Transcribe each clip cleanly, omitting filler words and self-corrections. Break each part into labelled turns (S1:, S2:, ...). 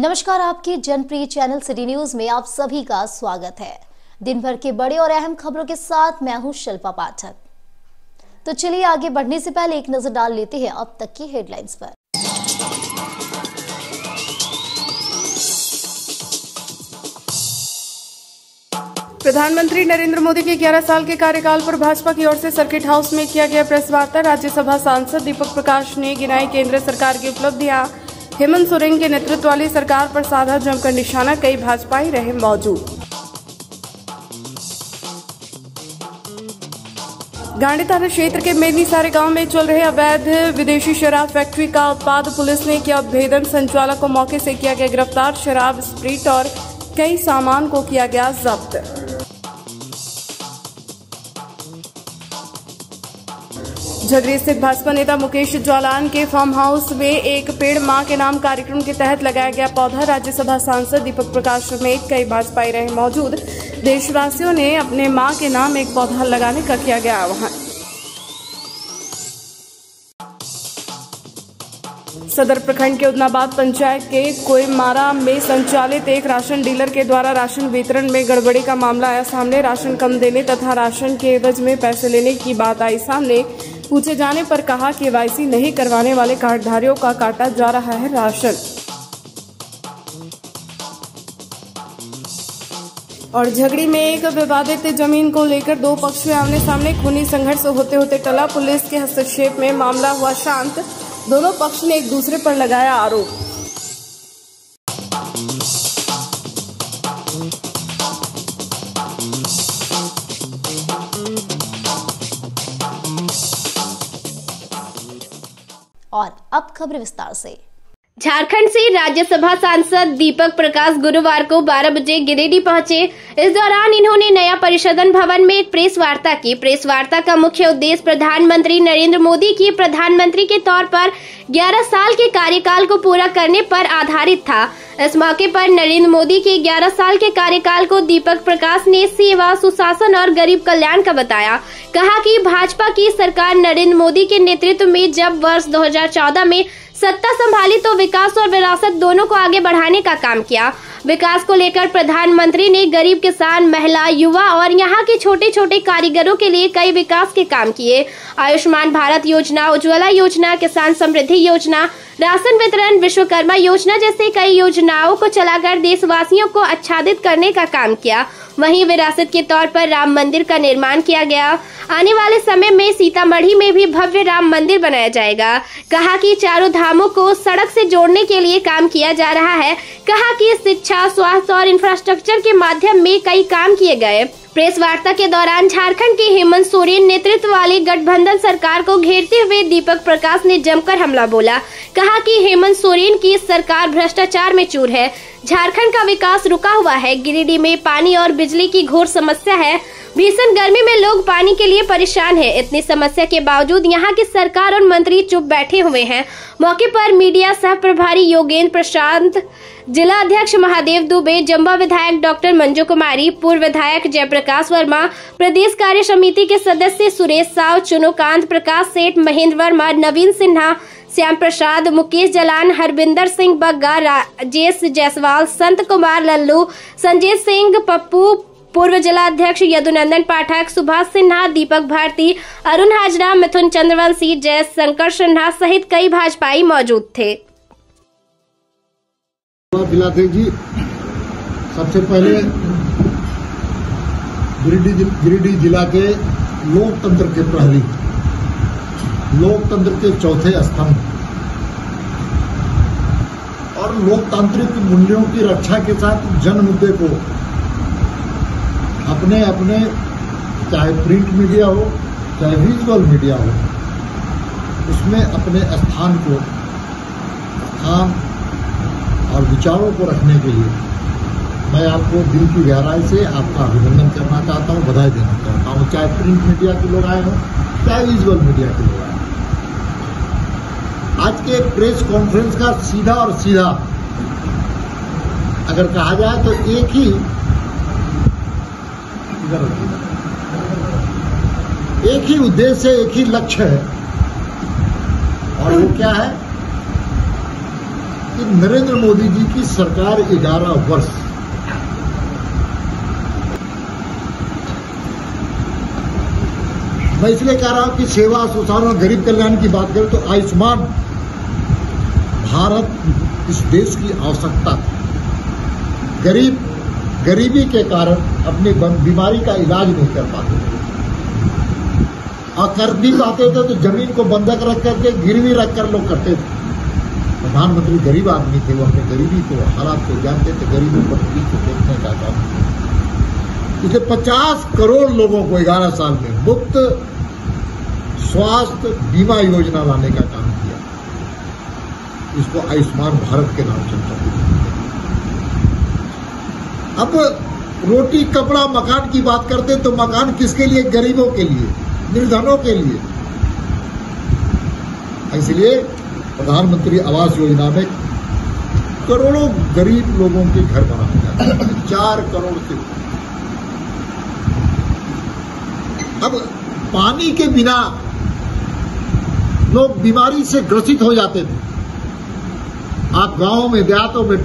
S1: नमस्कार, आपके जनप्रिय channel city news में आप सभी का स्वागत है। दिन भर के बड़े और अहम खबरों के साथ मैं हूं शिल्पा पाठक। तो चलिए आगे बढ़ने से पहले एक नजर डाल लेते हैं अब तक की हेडलाइंस पर।
S2: प्रधानमंत्री नरेंद्र मोदी के 11 साल के कार्यकाल पर भाजपा की ओर से सर्किट हाउस में किया गया प्रेस वार्ता। राज्यसभा सांसद दीपक प्रकाश ने गिनाई केंद्र सरकार की उपलब्धियां। हेमंत सोरेन के नेतृत्व वाली सरकार पर साधा जमकर निशाना, कई भाजपाई रहे मौजूद। गांडी थाना क्षेत्र के मेदनीसारे गांव में चल रहे अवैध विदेशी शराब फैक्ट्री का उत्पाद पुलिस ने किया उद्भेदन। संचालक को मौके से किया गया गिरफ्तार। शराब, स्प्रिट और कई सामान को किया गया जब्त। झगड़ी स्थित भाजपा नेता मुकेश जालान के फार्म हाउस में एक पेड़ मां के नाम कार्यक्रम के तहत लगाया गया पौधा। राज्यसभा सांसद दीपक प्रकाश समेत कई भाजपाई रहे मौजूद। देशवासियों ने अपने मां के नाम एक पौधा लगाने का किया गया आह्वान। सदर प्रखंड के उदनाबाद पंचायत के कोयमारा में संचालित एक राशन डीलर के द्वारा राशन वितरण में गड़बड़ी का मामला आया सामने। राशन कम देने तथा राशन के एवज में पैसे लेने की बात आई सामने। पूछे जाने पर कहा केवाईसी नहीं करवाने वाले कार्डधारियों का काटा जा रहा है राशन। और झगड़ी में एक विवादित जमीन को लेकर दो पक्ष में आमने सामने खूनी संघर्ष होते होते टला। पुलिस के हस्तक्षेप में मामला हुआ शांत। दोनों पक्ष ने एक दूसरे पर लगाया आरोप।
S1: और अब खबर विस्तार से।
S3: झारखंड से राज्यसभा सांसद दीपक प्रकाश गुरुवार को 12 बजे गिरिडीह पहुंचे। इस दौरान इन्होंने नया परिषदन भवन में एक प्रेस वार्ता की। प्रेस वार्ता का मुख्य उद्देश्य प्रधानमंत्री नरेंद्र मोदी की प्रधानमंत्री के तौर पर 11 साल के कार्यकाल को पूरा करने पर आधारित था। इस मौके पर नरेंद्र मोदी के 11 साल के कार्यकाल को दीपक प्रकाश ने सेवा, सुशासन और गरीब कल्याण का बताया। कहा कि भाजपा की सरकार नरेंद्र मोदी के नेतृत्व में जब वर्ष 2014 में सत्ता संभाली तो विकास और विरासत दोनों को आगे बढ़ाने का काम किया। विकास को लेकर प्रधानमंत्री ने गरीब, किसान, महिला, युवा और यहाँ के छोटे छोटे कारीगरों के लिए कई विकास के काम किए। आयुष्मान भारत योजना, उज्ज्वला योजना, किसान समृद्धि योजना, राशन वितरण, विश्वकर्मा योजना जैसे कई योजनाओं को चलाकर देशवासियों को आच्छादित करने का काम किया। वहीं विरासत के तौर पर राम मंदिर का निर्माण किया गया। आने वाले समय में सीतामढ़ी में भी भव्य राम मंदिर बनाया जाएगा। कहा कि चारों धामों को सड़क से जोड़ने के लिए काम किया जा रहा है। कहा कि शिक्षा, स्वास्थ्य और इंफ्रास्ट्रक्चर के माध्यम में कई काम किए गए। प्रेस वार्ता के दौरान झारखंड के हेमंत सोरेन नेतृत्व वाली गठबंधन सरकार को घेरते हुए दीपक प्रकाश ने जमकर हमला बोला। कहा कि हेमंत सोरेन की सरकार भ्रष्टाचार में चूर है। झारखंड का विकास रुका हुआ है। गिरिडीह में पानी और बिजली की घोर समस्या है। भीषण गर्मी में लोग पानी के लिए परेशान हैं। इतनी समस्या के बावजूद यहाँ की सरकार और मंत्री चुप बैठे हुए हैं। मौके पर मीडिया सह प्रभारी योगेंद्र प्रशांत, जिला अध्यक्ष महादेव दुबे, जम्बा विधायक डॉक्टर मंजू कुमारी, पूर्व विधायक जयप्रकाश वर्मा, प्रदेश कार्य समिति के सदस्य सुरेश साव, चुनुकांत, प्रकाश सेठ, महेंद्र वर्मा, नवीन सिन्हा, श्याम प्रसाद, मुकेश जलान, हरविंदर सिंह बग्गा, राजेश जायसवाल, संत कुमार लल्लू, संजय सिंह पप्पू, पूर्व जिला अध्यक्ष यदुनंदन पाठक, सुभाष सिन्हा, दीपक भारती, अरुण हाजरा, मिथुन चंद्रवंशी, जय शंकर सिन्हा सहित कई भाजपाई मौजूद थे।
S4: जी, सबसे पहले गिरिडीह जिला के लोकतंत्र के प्रहरी, लोकतंत्र के चौथे स्तंभ और लोकतांत्रिक मूल्यों की रक्षा के साथ जन मुद्दे को अपने अपने, चाहे प्रिंट मीडिया हो चाहे विजुअल मीडिया हो, उसमें अपने स्थान और विचारों को रखने के लिए मैं आपको दिल की गहराई से आपका अभिनंदन करना चाहता हूं, बधाई देना चाहता हूं। चाहे प्रिंट मीडिया के लोग आए हों चाहे विजुअल मीडिया के लोग आए हों। आज के एक प्रेस कॉन्फ्रेंस का सीधा और सीधा अगर कहा जाए तो एक ही उद्देश्य, एक ही लक्ष्य है और वो क्या है कि नरेंद्र मोदी जी की सरकार 11 वर्ष मैं इसलिए कह रहा हूं कि सेवा सुशासन और गरीब कल्याण की बात करें तो आयुष्मान भारत इस देश की आवश्यकता थी। गरीबी के कारण अपनी बीमारी का इलाज नहीं कर पाते थे और कर भी पाते थे तो जमीन को बंधक रख करके गिरवी रखकर लोग करते थे। प्रधानमंत्री गरीब आदमी थे, वो अपने गरीबी को हालात को जानते थे, गरीबों को देखने का काम। इसे 50 करोड़ लोगों को 11 साल में मुफ्त स्वास्थ्य बीमा योजना लाने का काम किया। इसको आयुष्मान भारत के नाम से अब रोटी कपड़ा मकान की बात करते तो मकान किसके लिए? गरीबों के लिए, निर्धनों के लिए। इसलिए प्रधानमंत्री आवास योजना में करोड़ों गरीब लोगों के घर बनाए जाते हैं, 4 करोड़ से। अब पानी के बिना लोग बीमारी से ग्रसित हो जाते थे। आप गांवों में, देहातों में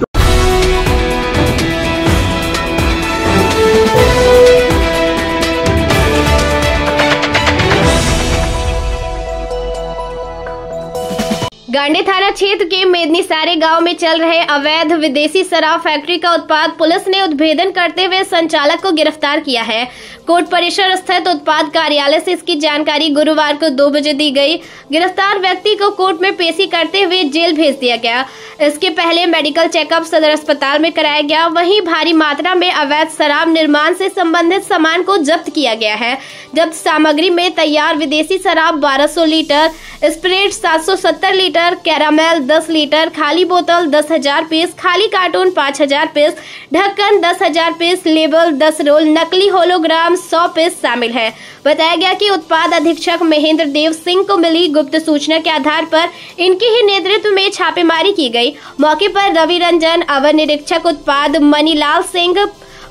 S3: गांडी थाना क्षेत्र के मेदनीसारे गांव में चल रहे अवैध विदेशी शराब फैक्ट्री का उत्पाद पुलिस ने उद्भेदन करते हुए संचालक को गिरफ्तार किया है। कोर्ट परिसर स्थित उत्पाद कार्यालय से इसकी जानकारी गुरुवार को 2 बजे दी गई। गिरफ्तार व्यक्ति को कोर्ट में पेशी करते हुए जेल भेज दिया गया। इसके पहले मेडिकल चेकअप सदर अस्पताल में कराया गया। वहीं भारी मात्रा में अवैध शराब निर्माण से संबंधित सामान को जब्त किया गया है। जब्त सामग्री में तैयार विदेशी शराब 1200 litre, spirit 770 litre, caramel 10 litre, खाली बोतल 10,000 पीस, खाली कार्टून 5,000 पीस, ढक्कन 10,000 पीस, लेबल 10 रोल, नकली होलोग्राम 100 पीस शामिल है। बताया गया कि उत्पाद अधीक्षक महेंद्र देव सिंह को मिली गुप्त सूचना के आधार पर इनके ही नेतृत्व में छापेमारी की गई। मौके पर रवि रंजन, अवर निरीक्षक उत्पाद मनीलाल सिंह,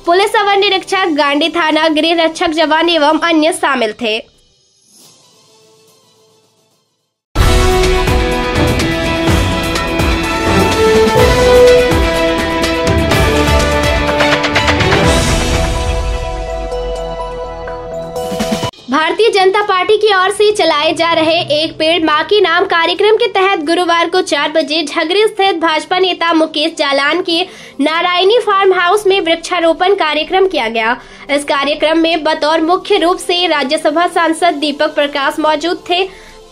S3: पुलिस अवर निरीक्षक गांडी थाना, गृह रक्षक जवान एवं अन्य शामिल थे। भारतीय जनता पार्टी की ओर से चलाए जा रहे एक पेड़ मां के नाम कार्यक्रम के तहत गुरुवार को 4 बजे झगरी स्थित भाजपा नेता मुकेश जालान के नारायणी फार्म हाउस में वृक्षारोपण कार्यक्रम किया गया। इस कार्यक्रम में बतौर मुख्य रूप से राज्यसभा सांसद दीपक प्रकाश मौजूद थे।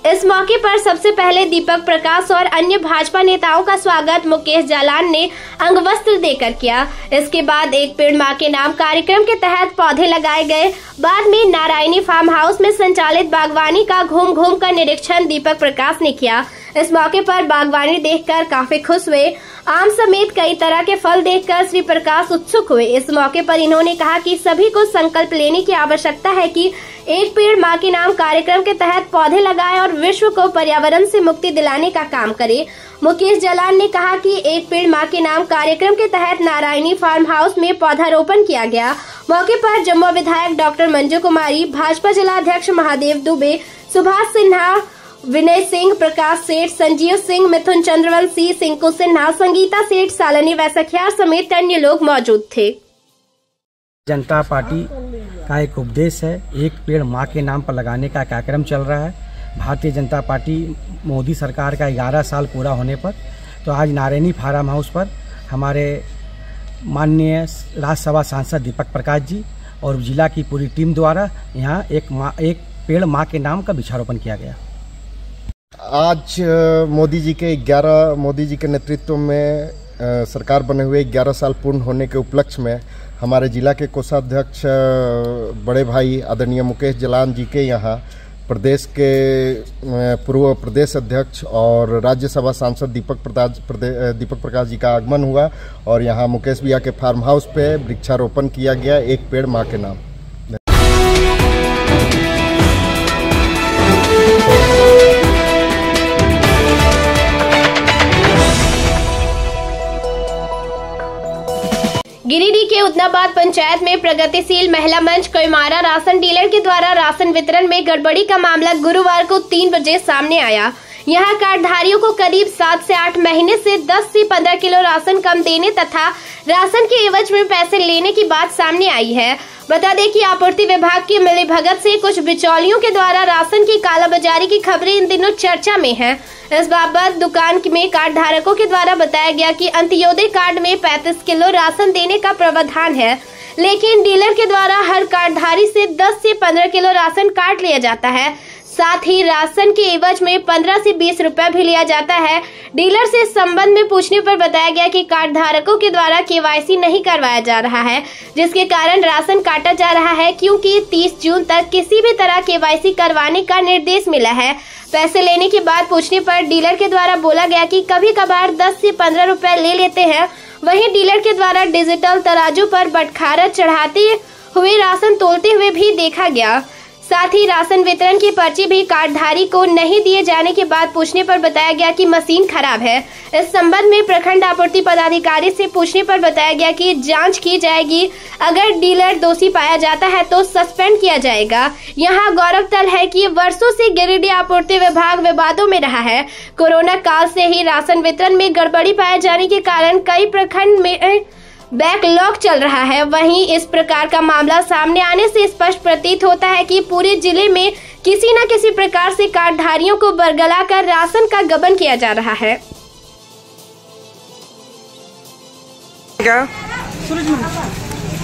S3: इस मौके पर सबसे पहले दीपक प्रकाश और अन्य भाजपा नेताओं का स्वागत मुकेश जालान ने अंगवस्त्र देकर किया। इसके बाद एक पेड़ मां के नाम कार्यक्रम के तहत पौधे लगाए गए। बाद में नारायणी फार्म हाउस में संचालित बागवानी का घूम घूम कर निरीक्षण दीपक प्रकाश ने किया। इस मौके पर बागवानी देखकर काफी खुश हुए। आम समेत कई तरह के फल देखकर श्री प्रकाश उत्सुक हुए। इस मौके पर इन्होंने कहा कि सभी को संकल्प लेने की आवश्यकता है कि एक पेड़ मां के नाम कार्यक्रम के तहत पौधे लगाएं और विश्व को पर्यावरण से मुक्ति दिलाने का काम करें। मुकेश जालान ने कहा कि एक पेड़ मां के नाम कार्यक्रम के तहत नारायणी फार्म हाउस में पौधारोपण किया गया। मौके पर जम्मू विधायक डॉक्टर मंजू कुमारी, भाजपा जिला अध्यक्ष महादेव दुबे, सुभाष सिन्हा, विनय सिंह, प्रकाश सेठ, संजीव सिंह, मिथुन चंद्रवंशी, सिंकू सिन्हा, संगीता सेठ, सालनी वैसखियार समेत अन्य लोग मौजूद थे।
S5: जनता पार्टी का एक उपदेश है, एक पेड़ मां के नाम पर लगाने का कार्यक्रम चल रहा है। भारतीय जनता पार्टी मोदी सरकार का 11 साल पूरा होने पर तो आज नारायणी फार्म हाउस पर हमारे माननीय राज्यसभा सांसद दीपक प्रकाश जी और जिला की पूरी टीम द्वारा यहाँ एक पेड़ मां के नाम का वृक्षारोपण किया गया।
S6: आज मोदी जी के नेतृत्व में सरकार बने हुए 11 साल पूर्ण होने के उपलक्ष्य में हमारे जिला के कोषाध्यक्ष बड़े भाई आदरणीय मुकेश जालान जी के यहाँ प्रदेश के पूर्व प्रदेश अध्यक्ष और राज्यसभा सांसद दीपक प्रकाश जी का आगमन हुआ और यहाँ मुकेश भैया के फार्म हाउस पे वृक्षारोपण किया गया एक पेड़ मां के नाम।
S3: गिरिडीह के उदनाबाद पंचायत में प्रगतिशील महिला मंच कोइमारा राशन डीलर के द्वारा राशन वितरण में गड़बड़ी का मामला गुरुवार को 3 बजे सामने आया। यहाँ कार्डधारियों को करीब 7 से 8 महीने से 10 से 15 किलो राशन कम देने तथा राशन के एवज में पैसे लेने की बात सामने आई है। बता दें कि आपूर्ति विभाग की मिलीभगत से कुछ बिचौलियों के द्वारा राशन की कालाबाजारी की खबरें इन दिनों चर्चा में हैं। इस बाबत दुकान में कार्ड धारकों के द्वारा बताया गया कि अंत्योदय कार्ड में 35 किलो राशन देने का प्रावधान है, लेकिन डीलर के द्वारा हर कार्डधारी से 10 से 15 किलो राशन काट लिया जाता है। साथ ही राशन के एवज में 15 से 20 रुपए भी लिया जाता है। डीलर से इस संबंध में पूछने पर बताया गया कि कार्ड धारकों के द्वारा केवाईसी नहीं करवाया जा रहा है, जिसके कारण राशन काटा जा रहा है, क्योंकि 30 जून तक किसी भी तरह केवाईसी करवाने का निर्देश मिला है। पैसे लेने की बात पूछने पर डीलर के द्वारा बोला गया कि कभी कभार 10 से 15 रुपए ले लेते हैं। वहीं डीलर के द्वारा डिजिटल तराजू पर बटखारा चढ़ाते हुए राशन तोलते हुए भी देखा गया। साथ ही राशन वितरण की पर्ची भी कार्डधारी को नहीं दिए जाने की बात पूछने पर बताया गया कि मशीन खराब है। इस संबंध में प्रखंड आपूर्ति पदाधिकारी से पूछने पर बताया गया कि जांच की जाएगी। अगर डीलर दोषी पाया जाता है तो सस्पेंड किया जाएगा। यहाँ गौरतलब है कि वर्षों से गिरिडीह आपूर्ति विभाग विवादों में रहा है। कोरोना काल से ही राशन वितरण में गड़बड़ी पाए जाने के कारण कई प्रखंड में बैकलॉग चल रहा है। वहीं इस प्रकार का मामला सामने आने से स्पष्ट प्रतीत होता है कि पूरे जिले में किसी न किसी प्रकार से कार्डधारियों को बरगलाकर राशन का गबन किया जा रहा है।
S7: क्या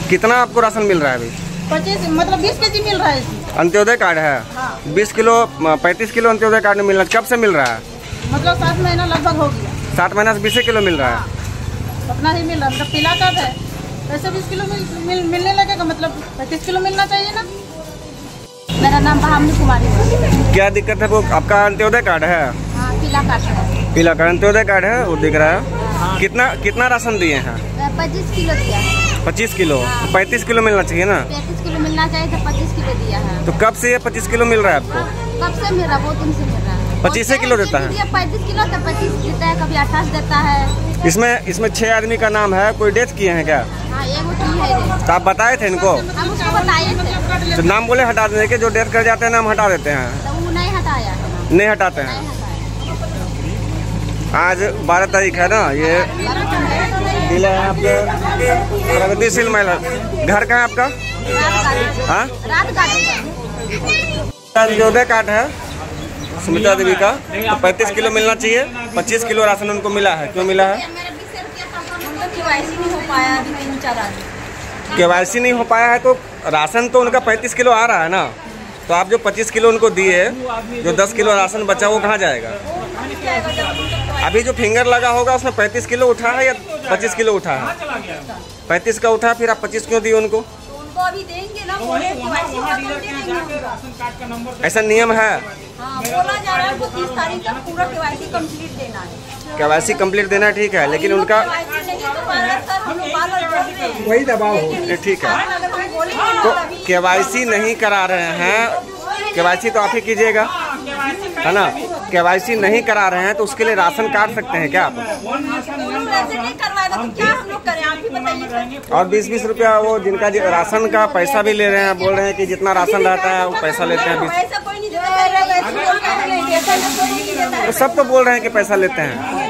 S7: कितना आपको राशन मिल रहा है अभी?
S8: 25 मतलब 20 केजी मिल रहा है।
S7: अंत्योदय कार्ड है।
S8: हाँ।
S7: 20 किलो 35 किलो अंत्योदय कार्ड में मिलना कब से मिल रहा है?
S8: मतलब 7 महीना लगभग हो गया।
S7: 7 महीना से 20 किलो मिल रहा है।
S8: अपना ही मिल रहा है, मतलब पीला कार्ड है, वैसे 20 किलो मिलने लगेगा, मतलब 35 किलो मिलना चाहिए ना। मेरा नाम बहामनी कुमारी है।
S7: क्या दिक्कत है? वो आपका अंत्योदय कार्ड है?
S8: हाँ, पीला कार्ड है।
S7: पीला कार्ड अंत्योदय कार्ड है, वो दिख रहा है।
S8: हाँ।
S7: कितना राशन दिए हैं?
S8: 25 किलो दिया है।
S7: 25 किलो।
S8: हाँ।
S7: 35 किलो मिलना चाहिए ना?
S8: 35 किलो मिलना चाहिए था, 25 किलो दिया है।
S7: तो कब से ये 25 किलो मिल रहा है आपको?
S8: कब से मिल रहा है? 2 दिन से मिल रहा है।
S7: 25 किलो देता है?
S8: 35 किलो तो 25 देता है, कभी 28 देता है।
S7: इसमें 6 आदमी का नाम है। कोई डेथ किए हैं क्या?
S8: हाँ, एक है।
S7: तो आप बताए थे इनको?
S8: हम उसको बताए थे।
S7: तो नाम बोले हटा देने के, जो डेथ कर जाते हैं नाम हटा देते हैं।
S8: तो वो नहीं हटाया।
S7: नहीं हटाते हैं। आज 12 तारीख है ना, ये जिला है आपका प्रगतिशील महिला। घर कहाँ है आपका? हाँ, अंत्योदय कार्ड है सुमित्रा देवी का। तो 35 किलो मिलना चाहिए। 25 किलो राशन उनको मिला है। क्यों मिला है? केवाईसी नहीं हो पाया है तो राशन तो उनका 35 किलो आ रहा है ना। तो आप जो 25 किलो उनको दिए, जो 10 किलो राशन बचा वो कहाँ जाएगा? अभी जो फिंगर लगा होगा उसमें 35 किलो उठा है या 25 किलो उठा है? 35 का उठा, फिर आप 25 क्यों दिए उनको?
S8: अभी देंगे ना,
S7: ऐसा नियम है।
S8: हाँ, बोला जा रहा है 30 तारीख तक पूरा केवाईसी कंप्लीट देना है।
S7: केवाईसी कंप्लीट देना ठीक है, लेकिन उनका
S5: वही दबाव हो।
S7: ठीक है, तो केवाईसी नहीं करा रहे हैं। केवाईसी तो आप ही कीजिएगा, है ना? केवाईसी नहीं करा रहे हैं तो उसके लिए राशन काट सकते हैं क्या आप? और 20-20 रुपया वो जिनका राशन का पैसा भी ले रहे हैं, बोल रहे हैं कि जितना राशन रहता है वो पैसा लेते हैं। तो सब तो बोल रहे हैं कि पैसा लेते हैं।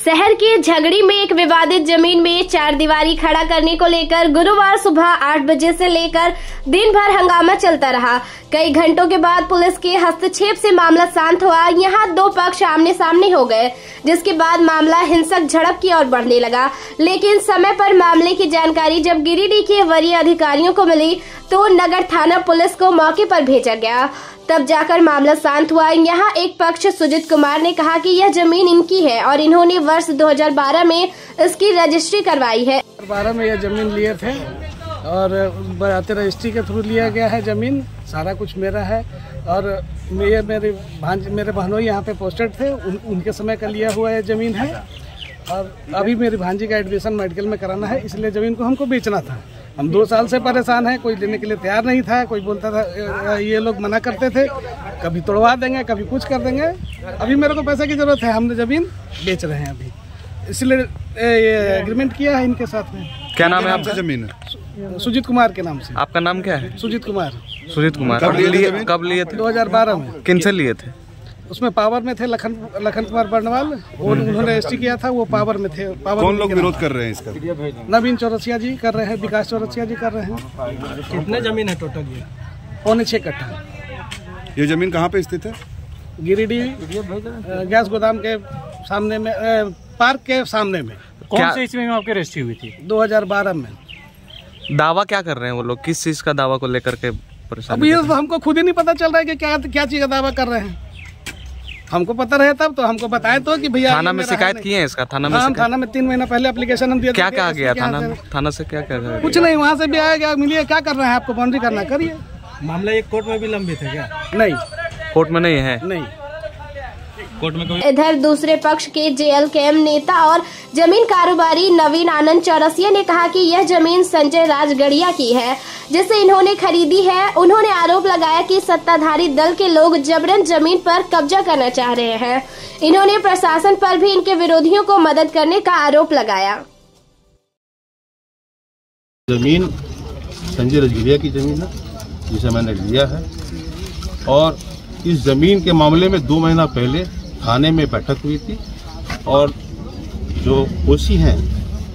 S3: शहर के झगड़ी में एक विवादित जमीन में 4 दीवारी खड़ा करने को लेकर गुरुवार सुबह 8 बजे से लेकर दिन भर हंगामा चलता रहा। कई घंटों के बाद पुलिस के हस्तक्षेप से मामला शांत हुआ। यहाँ 2 पक्ष आमने सामने हो गए, जिसके बाद मामला हिंसक झड़प की ओर बढ़ने लगा। लेकिन समय पर मामले की जानकारी जब गिरिडीह के वरीय अधिकारियों को मिली तो नगर थाना पुलिस को मौके पर भेजा गया, तब जाकर मामला शांत हुआ। यहाँ एक पक्ष सुजीत कुमार ने कहा कि यह जमीन इनकी है और इन्होंने वर्ष 2012 में इसकी रजिस्ट्री करवाई है।
S9: 2012 में यह जमीन लिए थे और बराते रजिस्ट्री के थ्रू लिया गया है जमीन। सारा कुछ मेरा है और मेरे बहनोई यहाँ पे पोस्टेड थे, उनके समय का लिया हुआ यह जमीन है। और अभी मेरी भांजी का एडमिशन मेडिकल में कराना है, इसलिए ज़मीन को हमको बेचना था। हम 2 साल से परेशान हैं, कोई लेने के लिए तैयार नहीं था। कोई बोलता था, ये लोग मना करते थे, कभी तोड़वा देंगे, कभी कुछ कर देंगे। अभी मेरे को पैसे की ज़रूरत है, हमने ज़मीन बेच रहे हैं अभी, इसलिए ये एग्रीमेंट किया है इनके साथ में।
S10: क्या नाम है आपका? जमीन
S9: सुजीत कुमार के नाम से।
S10: आपका नाम क्या है?
S9: सुजीत कुमार।
S10: सुजीत कुमार। कब लिए थे?
S9: 2012 में।
S10: किन से लिए थे?
S9: उसमें पावर में थे लखन कुमार बर्नवाल, और उन्होंने एसटी किया था, वो पावर में थे।
S10: कौन लोग विरोध कर रहे हैं इसका?
S9: नवीन चौरसिया जी कर रहे हैं, विकास चौरसिया जी कर रहे हैं।
S5: कितने जमीन है टोटल? ये
S9: 6.25 कट्ठा।
S10: ये जमीन कहाँ पे स्थित है?
S9: गिरिडीह गैस गोदाम के सामने में, पार्क के सामने में।
S5: कौन से इसमें आपकी रजिस्ट्री हुई थी?
S9: 2012 में।
S10: दावा क्या कर रहे हैं वो लोग? किस चीज का दावा को लेकर के परेशान?
S9: अभी ये तो हमको खुद ही नहीं पता चल रहा है कि क्या चीज का दावा कर रहे हैं। हमको पता रहे तब तो हमको बताए तो कि भैया
S10: थाना में शिकायत किए हैं इसका? थाना में
S9: थाना में 3 महीना पहले एप्लीकेशन हम दिया।
S10: क्या कहा गया थाना से? क्या कहा गया?
S9: कुछ नहीं, वहाँ से भी आया गया, मिलिए क्या कर रहे हैं, आपको बाउंड्री करना करिए।
S5: मामला एक कोर्ट में भी लंबित है क्या?
S9: नहीं,
S10: कोर्ट में नहीं है।
S9: नहीं
S5: कोर्ट में।
S3: इधर दूसरे पक्ष के जेएलकेएम नेता और जमीन कारोबारी नवीन आनंद चौरसिया ने कहा कि यह जमीन संजय राजगढ़िया की है, जिसे इन्होंने खरीदी है। उन्होंने आरोप लगाया कि सत्ताधारी दल के लोग जबरन जमीन पर कब्जा करना चाह रहे हैं। इन्होंने प्रशासन पर भी इनके विरोधियों को मदद करने का आरोप लगाया।
S11: जमीन संजय राजगढ़िया की जमीन है, जिसे मैंने लिया है, और इस जमीन के मामले में 2 महीना पहले थाने में बैठक हुई थी, और जो ओसी हैं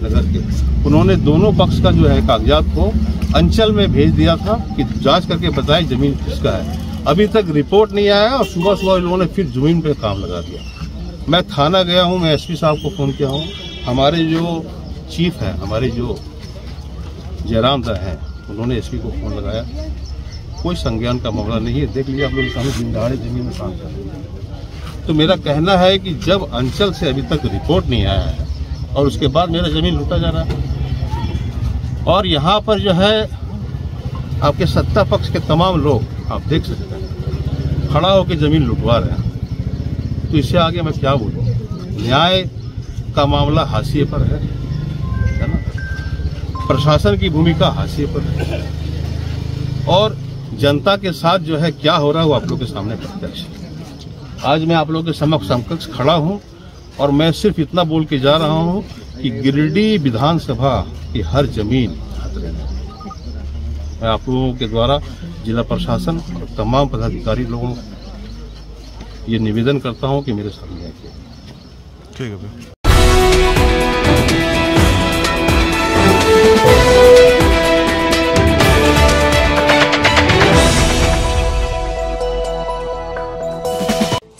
S11: नगर के, उन्होंने दोनों पक्ष का जो है कागजात को अंचल में भेज दिया था कि जांच करके बताए जमीन किसका है। अभी तक रिपोर्ट नहीं आया, और सुबह सुबह इन लोगों ने फिर जमीन पे काम लगा दिया। मैं थाना गया हूँ, मैं एसपी साहब को फ़ोन किया हूँ, हमारे जो चीफ हैं, हमारे जो जयराम दा हैं, उन्होंने एसपी को फ़ोन लगाया। कोई संज्ञान का मामला नहीं है, देख लीजिए आप लोग सामने जिम्मेदारी जमीन में काम कर रहे हैं। तो मेरा कहना है कि जब अंचल से अभी तक रिपोर्ट नहीं आया है, और उसके बाद मेरा जमीन लूटा जा रहा है, और यहाँ पर जो है आपके सत्ता पक्ष के तमाम लोग आप देख सकते हैं खड़ा होकर जमीन लुटवा रहे हैं, तो इससे आगे मैं क्या बोलूँ। न्याय का मामला हाशिए पर है ना, प्रशासन की भूमिका हाशिए पर है, और जनता के साथ जो है क्या हो रहा है वो आप लोग के सामने प्रत्यक्ष है। आज मैं आप लोगों के समक्ष खड़ा हूं, और मैं सिर्फ इतना बोल के जा रहा हूं कि गिरिडीह विधानसभा की हर जमीन खतरे में। मैं आप लोगों के द्वारा जिला प्रशासन और तमाम पदाधिकारी लोगों को ये निवेदन करता हूं कि मेरे सामने आइए।
S10: ठीक है।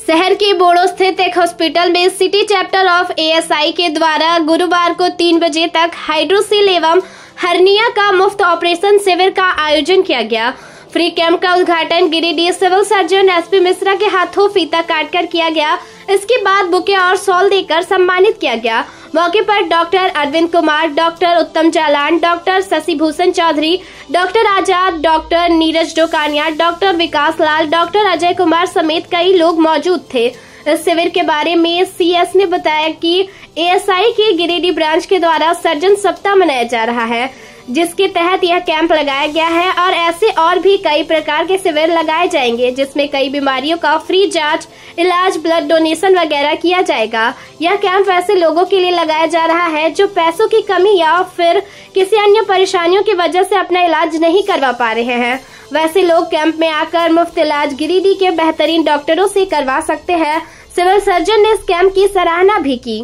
S3: शहर के बोड़ो स्थित एक हॉस्पिटल में सिटी चैप्टर ऑफ एएसआई के द्वारा गुरुवार को 3 बजे तक हाइड्रोसील एवं हर्निया का मुफ्त ऑपरेशन शिविर का आयोजन किया गया। फ्री कैंप का उद्घाटन Giridih civil surgeon SP Mishra के हाथों फीता काटकर किया गया। इसके बाद बुके और शॉल देकर सम्मानित किया गया। मौके पर डॉक्टर अरविंद कुमार, डॉक्टर उत्तम चालान, डॉक्टर शशि भूषण चौधरी, डॉक्टर आजाद, डॉक्टर नीरज डोकानिया, डॉक्टर विकास लाल, डॉक्टर अजय कुमार समेत कई लोग मौजूद थे। इस शिविर के बारे में सीएस ने बताया कि एएसआई के गिरिडीह ब्रांच के द्वारा सर्जन सप्ताह मनाया जा रहा है, जिसके तहत यह कैंप लगाया गया है, और ऐसे और भी कई प्रकार के शिविर लगाए जाएंगे, जिसमें कई बीमारियों का फ्री जांच, इलाज, ब्लड डोनेशन वगैरह किया जाएगा। यह कैंप ऐसे लोगों के लिए लगाया जा रहा है जो पैसों की कमी या फिर किसी अन्य परेशानियों की वजह से अपना इलाज नहीं करवा पा रहे हैं। वैसे लोग कैंप में आकर मुफ्त इलाज गिरिडीह के बेहतरीन डॉक्टरों से करवा सकते हैं। सिविल सर्जन ने इस कैंप की सराहना भी की।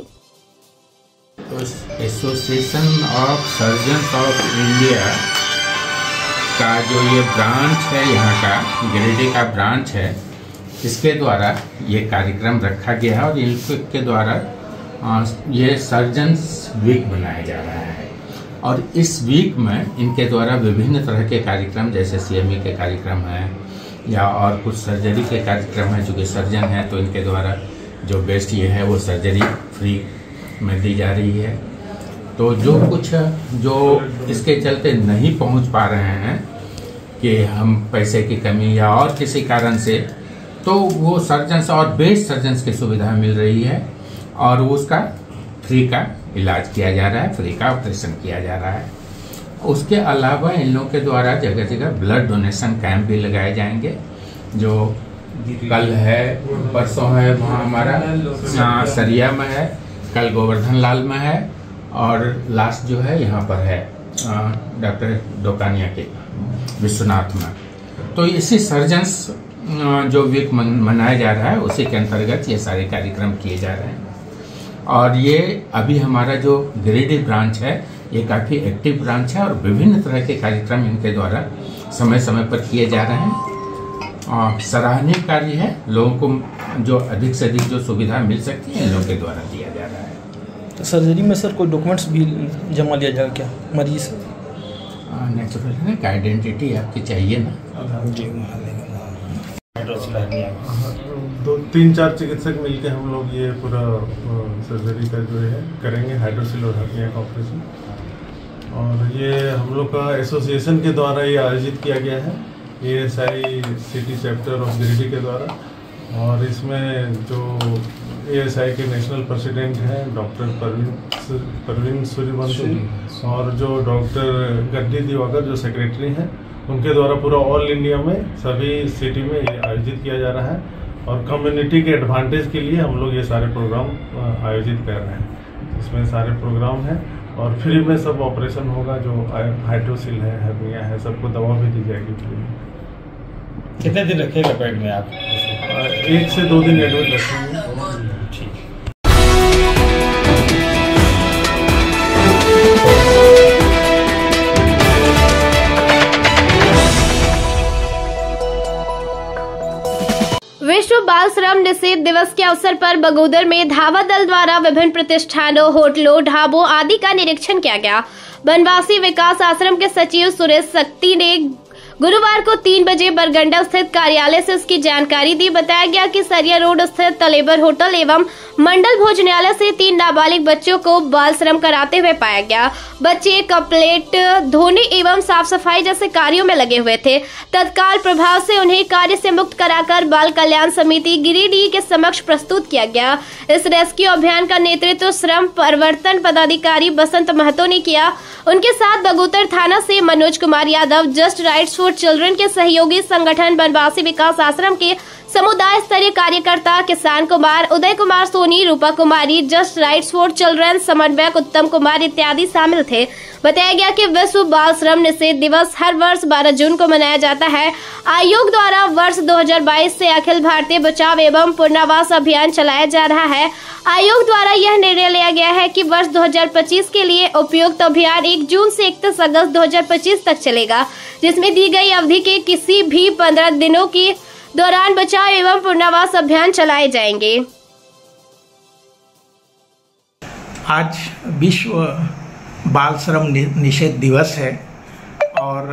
S12: Association of surgeons of India का जो ये ब्रांच है, यहाँ का गिरिडीह का ब्रांच है, इसके द्वारा ये कार्यक्रम रखा गया है, और इनके द्वारा ये सर्जन्स वीक बनाया जा रहा है। और इस वीक में इनके द्वारा विभिन्न तरह के कार्यक्रम, जैसे सीएमई के कार्यक्रम हैं या और कुछ सर्जरी के कार्यक्रम हैं। चूँकि सर्जन हैं तो इनके द्वारा जो बेस्ट ये है वो सर्जरी फ्री में दी जा रही है। तो जो कुछ जो इसके चलते नहीं पहुंच पा रहे हैं कि हम पैसे की कमी या और किसी कारण से, तो वो सर्जन्स और बेस्ट सर्जन्स की सुविधा मिल रही है, और उसका फ्री का इलाज किया जा रहा है, फ्री का ऑपरेशन किया जा रहा है। उसके अलावा इन लोगों के द्वारा जगह जगह ब्लड डोनेशन कैंप भी लगाए जाएंगे, जो कल है, परसों है, वहाँ हमारा सरिया में है, कल गोवर्धन लाल में है, और लास्ट जो है यहाँ पर है डॉक्टर डोकानिया के विश्वनाथ में। तो इसी सर्जन्स जो वीक मनाया जा रहा है उसी के अंतर्गत ये सारे कार्यक्रम किए जा रहे हैं। और ये अभी हमारा जो गिरिडीह ब्रांच है ये काफ़ी एक्टिव ब्रांच है और विभिन्न तरह के कार्यक्रम इनके द्वारा समय समय पर किए जा रहे हैं और सराहनीय कार्य है। लोगों को जो अधिक से अधिक जो सुविधा मिल सकती है इन लोगों के द्वारा दिया जा रहा है।
S13: तो सर्जरी में सर कोई डॉक्यूमेंट्स भी जमा लिया जाएगा क्या मरीज से?
S12: नेचुरल है ना, आइडेंटिटी आपकी चाहिए ना जी।
S14: 2-3-4 चिकित्सक मिलकर हम लोग ये पूरा सर्जरी का जो है करेंगे, हाइड्रोसिल और हर्निया का ऑपरेशन। और ये हम लोग का एसोसिएशन के द्वारा ये आयोजित किया गया है, ASI city chapter of Giridih के द्वारा। और इसमें जो ASI के नेशनल प्रेसिडेंट हैं डॉक्टर परवीन सूर्यवंशी और जो डॉक्टर गड्डी दिवाकर जो सेक्रेटरी हैं, उनके द्वारा पूरा ऑल इंडिया में सभी सिटी में ये आयोजित किया जा रहा है। और कम्युनिटी के एडवांटेज के लिए हम लोग ये सारे प्रोग्राम आयोजित कर रहे हैं। इसमें सारे प्रोग्राम हैं और फ्री में सब ऑपरेशन होगा, जो हाइड्रोसिल है, हर्निया है, सबको दवा भी दी जाएगी फ्री में।
S13: कितने दिन रखेगा बेड में आप?
S14: 1 से 2 दिन एडमिट रखेंगे।
S3: विश्व बाल श्रम निषेध दिवस के अवसर पर बगोदर में धावा दल द्वारा विभिन्न प्रतिष्ठानों, होटलों, ढाबों आदि का निरीक्षण किया गया। बनवासी विकास आश्रम के सचिव सुरेश शक्ति ने गुरुवार को 3 बजे बरगंडा स्थित कार्यालय से उसकी जानकारी दी। बताया गया कि सरिया रोड स्थित तलेबर होटल एवं मंडल भोजनालय से 3 नाबालिग बच्चों को बाल श्रम कराते हुए पाया गया। बच्चे कपलेट धोने एवं साफ सफाई जैसे कार्यों में लगे हुए थे। तत्काल प्रभाव से उन्हें कार्य से मुक्त कराकर बाल कल्याण समिति गिरिडीह के समक्ष प्रस्तुत किया गया। इस रेस्क्यू अभियान का नेतृत्व श्रम परिवर्तन पदाधिकारी बसंत महतो ने किया। उनके साथ बगोदर थाना से Manoj Kumar Yadav, just rights for children के सहयोगी संगठन बनवासी विकास आश्रम के समुदाय स्तरीय कार्यकर्ता किसान कुमार, उदय कुमार सोनी, रूपा कुमारी, जस्ट राइट्स फॉर चिल्ड्रन समन्वयक उत्तम कुमार इत्यादि शामिल थे। बताया गया कि विश्व बाल श्रम निषेध दिवस हर वर्ष 12 जून को मनाया जाता है। आयोग द्वारा वर्ष 2022 से अखिल भारतीय बचाव एवं पुनर्वास अभियान चलाया जा रहा है। आयोग द्वारा यह निर्णय लिया गया है कि वर्ष 2025 के लिए उपयुक्त अभियान 1 जून से 31 अगस्त 2025 तक चलेगा, जिसमें दी गई अवधि के किसी भी 15 दिनों के दौरान बचाव एवं पुनर्वास अभियान चलाए जाएंगे।
S15: आज विश्व बाल श्रम निषेध दिवस है और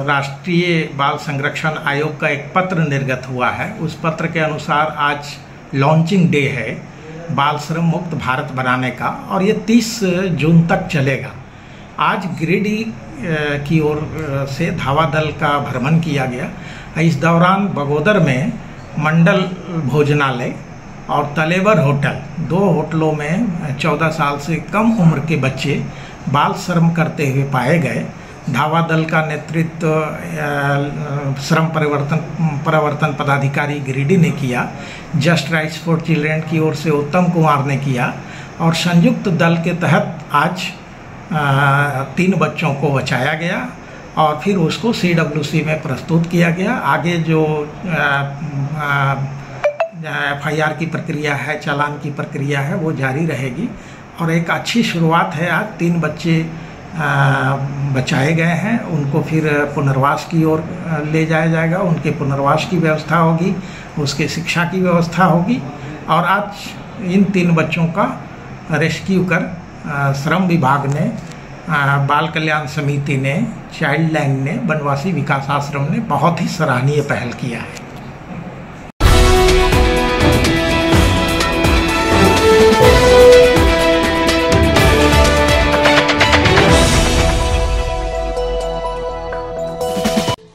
S15: राष्ट्रीय बाल संरक्षण आयोग का एक पत्र निर्गत हुआ है। उस पत्र के अनुसार आज लॉन्चिंग डे है बाल श्रम मुक्त भारत बनाने का और ये 30 जून तक चलेगा। आज गिरिडीह की ओर से धावा दल का भ्रमण किया गया। इस दौरान बगोदर में मंडल भोजनालय और तलेबर होटल, 2 होटलों में 14 साल से कम उम्र के बच्चे बाल श्रम करते हुए पाए गए। धावा दल का नेतृत्व श्रम परिवर्तन पदाधिकारी गिरिडीह ने किया, जस्ट राइट्स फॉर चिल्ड्रन की ओर से उत्तम कुमार ने किया और संयुक्त दल के तहत आज 3 बच्चों को बचाया गया और फिर उसको CWC में प्रस्तुत किया गया। आगे जो FIR की प्रक्रिया है, चालान की प्रक्रिया है, वो जारी रहेगी और एक अच्छी शुरुआत है। आज 3 बच्चे बचाए गए हैं, उनको फिर पुनर्वास की ओर ले जाया जाएगा। उनके पुनर्वास की व्यवस्था होगी, उसके शिक्षा की व्यवस्था होगी और आज इन 3 बच्चों का रेस्क्यू कर श्रम विभाग ने, बाल कल्याण समिति ने, चाइल्ड लाइन ने, बनवासी विकास आश्रम ने बहुत ही सराहनीय पहल किया है।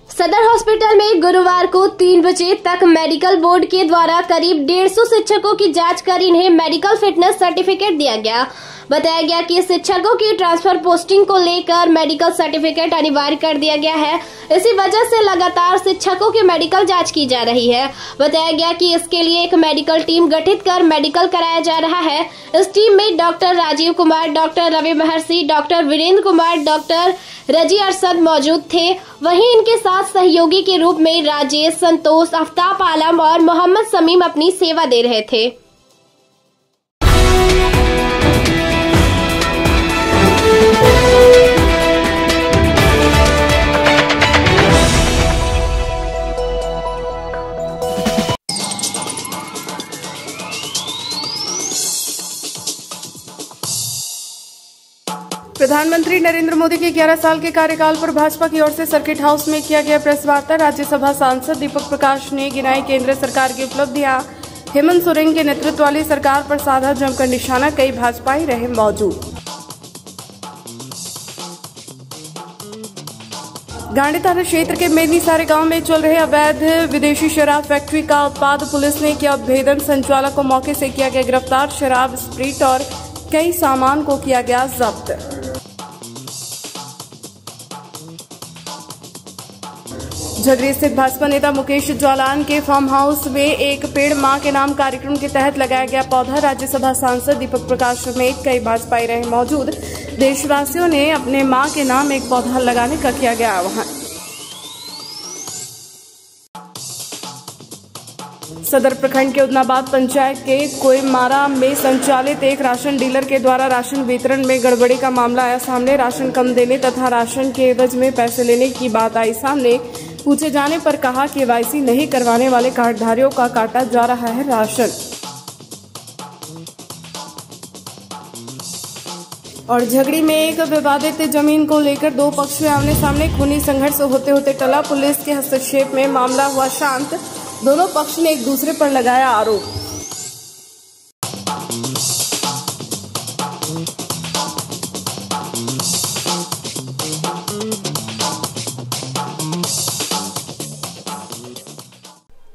S3: सदर हॉस्पिटल में गुरुवार को 3 बजे तक मेडिकल बोर्ड के द्वारा करीब 150 शिक्षकों की जांच कर इन्हें मेडिकल फिटनेस सर्टिफिकेट दिया गया। बताया गया कि शिक्षकों की ट्रांसफर पोस्टिंग को लेकर मेडिकल सर्टिफिकेट अनिवार्य कर दिया गया है। इसी वजह से लगातार शिक्षकों की मेडिकल जांच की जा रही है। बताया गया कि इसके लिए एक मेडिकल टीम गठित कर मेडिकल कराया जा रहा है। इस टीम में डॉक्टर राजीव कुमार, डॉक्टर रवि महर्षि, डॉक्टर वीरेंद्र कुमार, डॉक्टर रजी अरशद मौजूद थे। वहीं इनके साथ सहयोगी के रूप में राजेश, संतोष, आफ्ताब आलम और मोहम्मद समीम अपनी सेवा दे रहे थे।
S2: प्रधानमंत्री नरेंद्र मोदी के 11 साल के कार्यकाल पर भाजपा की ओर से सर्किट हाउस में किया गया प्रेस वार्ता। राज्यसभा सांसद दीपक प्रकाश ने गिनाई केंद्र सरकार की उपलब्धियां। हेमंत सोरेन के नेतृत्व वाली सरकार पर साधा जमकर निशाना, कई भाजपाई रहे मौजूद। गांडी थाना क्षेत्र के मेदनीसारे गांव में चल रहे अवैध विदेशी शराब फैक्ट्री का उत्पाद पुलिस ने किया उद्भेदन। संचालक को मौके से किया गया गिरफ्तार। शराब, स्प्रिट और कई सामान को किया गया जब्त। झगड़ी स्थित भाजपा नेता मुकेश जालान के फार्म हाउस में एक पेड़ मां के नाम कार्यक्रम के तहत लगाया गया पौधा। राज्यसभा सांसद दीपक प्रकाश समेत कई भाजपाई रहे मौजूद। देशवासियों ने अपने मां के नाम एक पौधा लगाने का किया गया आह्वान। सदर प्रखंड के उदनाबाद पंचायत के कोयमारा में संचालित एक राशन डीलर के द्वारा राशन वितरण में गड़बड़ी का मामला आया सामने। राशन कम देने तथा राशन के एवज में पैसे लेने की बात आई सामने। पूछे जाने पर कहा कि केवाईसी नहीं करवाने वाले कार्डधारियों का काटा जा रहा है राशन। और झगड़ी में एक विवादित जमीन को लेकर दो पक्ष में आमने सामने खूनी संघर्ष होते होते टला। पुलिस के हस्तक्षेप में मामला हुआ शांत। दोनों पक्ष ने एक दूसरे पर लगाया आरोप।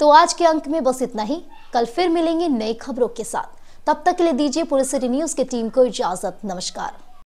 S1: तो आज के अंक में बस इतना ही। कल फिर मिलेंगे नई खबरों के साथ। तब तक के लिए दीजिए पूरे सिटी न्यूज की टीम को इजाजत। नमस्कार।